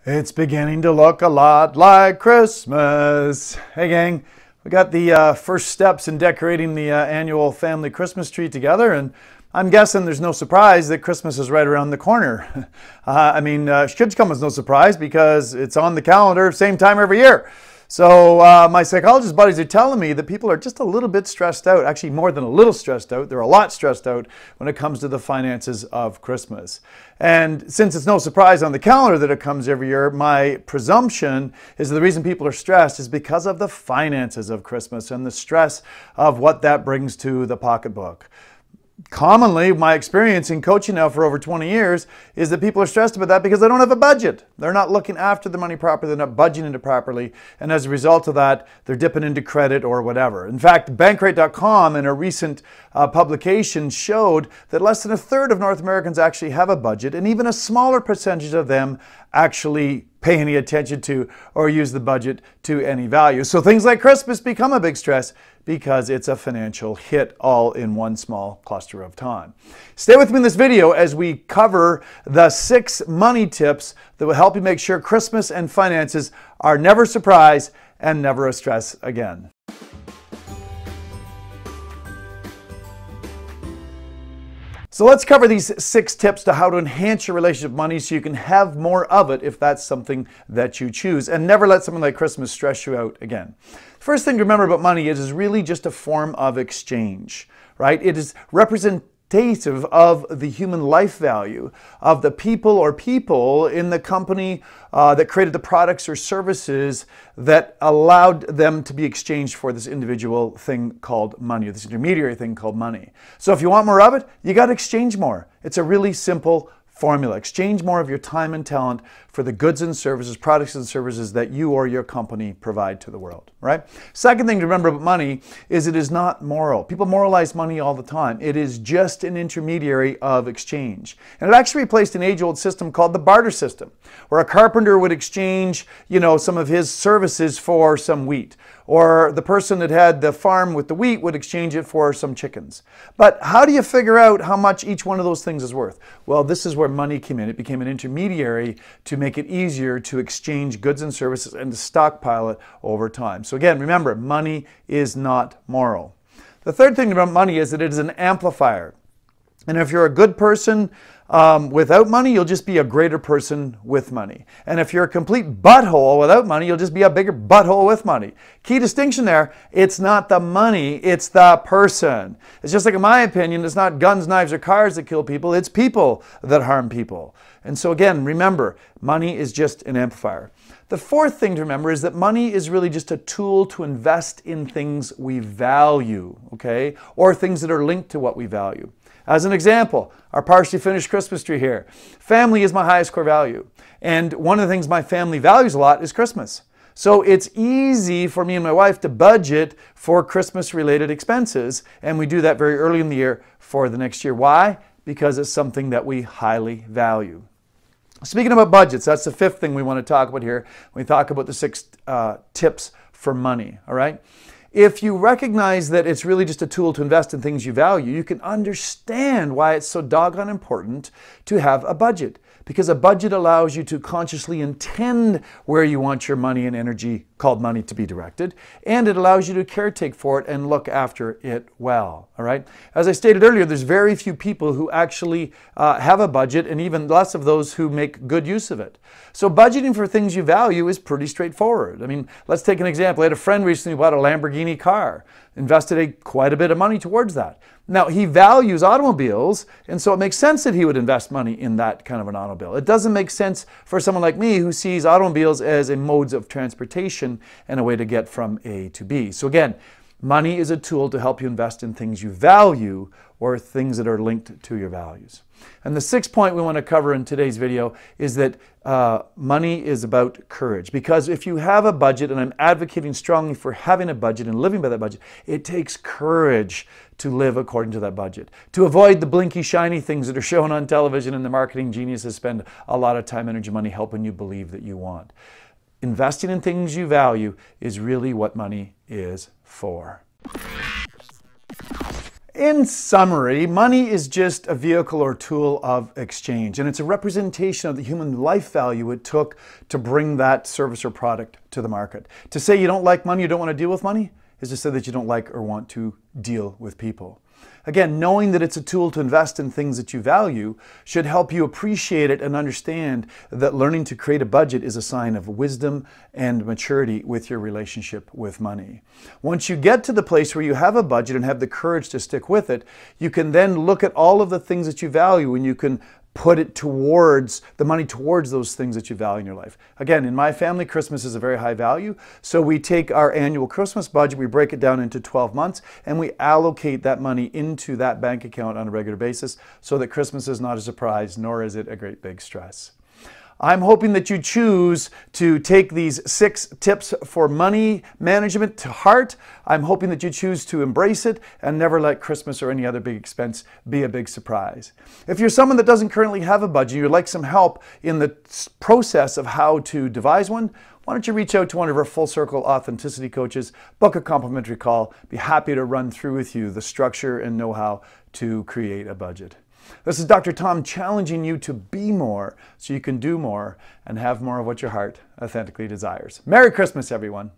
It's beginning to look a lot like Christmas. Hey gang, we got the first steps in decorating the annual family Christmas tree together, and I'm guessing there's no surprise that Christmas is right around the corner. Should come as no surprise because it's on the calendar same time every year. So my psychologist buddies are telling me that people are just a little bit stressed out, actually more than a little stressed out. They're a lot stressed out when it comes to the finances of Christmas. And since it's no surprise on the calendar that it comes every year, my presumption is that the reason people are stressed is because of the finances of Christmas and the stress of what that brings to the pocketbook. Commonly, my experience in coaching now for over 20 years is that people are stressed about that because they don't have a budget. They're not looking after the money properly, they're not budgeting it properly, and as a result of that, they're dipping into credit or whatever. In fact, Bankrate.com in a recent publication showed that less than a third of North Americans actually have a budget, and even a smaller percentage of them actually pay any attention to or use the budget to any value. So things like Christmas become a big stress because it's a financial hit all in one small cluster of time. Stay with me in this video as we cover the 6 money tips that will help you make sure Christmas and finances are never a surprise and never a stress again. So let's cover these 6 tips to how to enhance your relationship with money so you can have more of it if that's something that you choose, and never let something like Christmas stress you out again. First thing to remember about money is it's really just a form of exchange, right? It is representative of the human life value of the people in the company that created the products or services that allowed them to be exchanged for this individual thing called money, or this intermediary thing called money. So if you want more of it, you got to exchange more. It's a really simple formula. Exchange more of your time and talent for the goods and services, products and services that you or your company provide to the world, right? Second thing to remember about money is it is not moral. People moralize money all the time. It is just an intermediary of exchange. And it actually replaced an age-old system called the barter system, where a carpenter would exchange, some of his services for some wheat, or the person that had the farm with the wheat would exchange it for some chickens. But how do you figure out how much each one of those things is worth? Well, this is where money came in. It became an intermediary to make it easier to exchange goods and services and to stockpile it over time. So again, remember, money is not moral. The third thing about money is that it is an amplifier. And if you're a good person without money, you'll just be a greater person with money. And if you're a complete butthole without money, you'll just be a bigger butthole with money. Key distinction there, it's not the money, it's the person. It's just like, in my opinion, it's not guns, knives, or cars that kill people, it's people that harm people. And so again, remember, money is just an amplifier. The fourth thing to remember is that money is really just a tool to invest in things we value, okay? Or things that are linked to what we value. As an example, our partially finished Christmas tree here. Family is my highest core value. And one of the things my family values a lot is Christmas. So it's easy for me and my wife to budget for Christmas-related expenses, and we do that very early in the year for the next year. Why? Because it's something that we highly value. Speaking about budgets, that's the 5th thing we want to talk about here when we talk about the 6 tips for money, all right? If you recognize that it's really just a tool to invest in things you value, you can understand why it's so doggone important to have a budget. Because a budget allows you to consciously intend where you want your money and energy, called money, to be directed, and it allows you to caretake for it and look after it well, all right? As I stated earlier, there's very few people who actually have a budget, and even less of those who make good use of it. So budgeting for things you value is pretty straightforward. I mean, let's take an example. I had a friend recently who bought a Lamborghini car, invested quite a bit of money towards that. Now, he values automobiles, and so it makes sense that he would invest money in that kind of an automobile. It doesn't make sense for someone like me who sees automobiles as a modes of transportation and a way to get from A to B. So again, money is a tool to help you invest in things you value or things that are linked to your values. And the 6th point we want to cover in today's video is that money is about courage. Because if you have a budget, and I'm advocating strongly for having a budget and living by that budget, it takes courage to live according to that budget. To avoid the blinky, shiny things that are shown on television and the marketing geniuses spend a lot of time, energy, money helping you believe that you want. Investing in things you value is really what money is for. In summary, money is just a vehicle or tool of exchange, and it's a representation of the human life value it took to bring that service or product to the market. To say you don't like money, you don't want to deal with money, is to say that you don't like or want to deal with people. Again, knowing that it's a tool to invest in things that you value should help you appreciate it and understand that learning to create a budget is a sign of wisdom and maturity with your relationship with money. Once you get to the place where you have a budget and have the courage to stick with it, you can then look at all of the things that you value and you can put it towards the money towards those things that you value in your life. Again, in my family, Christmas is a very high value. So we take our annual Christmas budget, we break it down into 12 months, and we allocate that money into that bank account on a regular basis so that Christmas is not a surprise, nor is it a great big stress. I'm hoping that you choose to take these 6 tips for money management to heart. I'm hoping that you choose to embrace it and never let Christmas or any other big expense be a big surprise. If you're someone that doesn't currently have a budget, you'd like some help in the process of how to devise one, why don't you reach out to one of our Full Circle Authenticity coaches, book a complimentary call, be happy to run through with you the structure and know-how to create a budget. This is Dr. Tom challenging you to be more so you can do more and have more of what your heart authentically desires. Merry Christmas, everyone.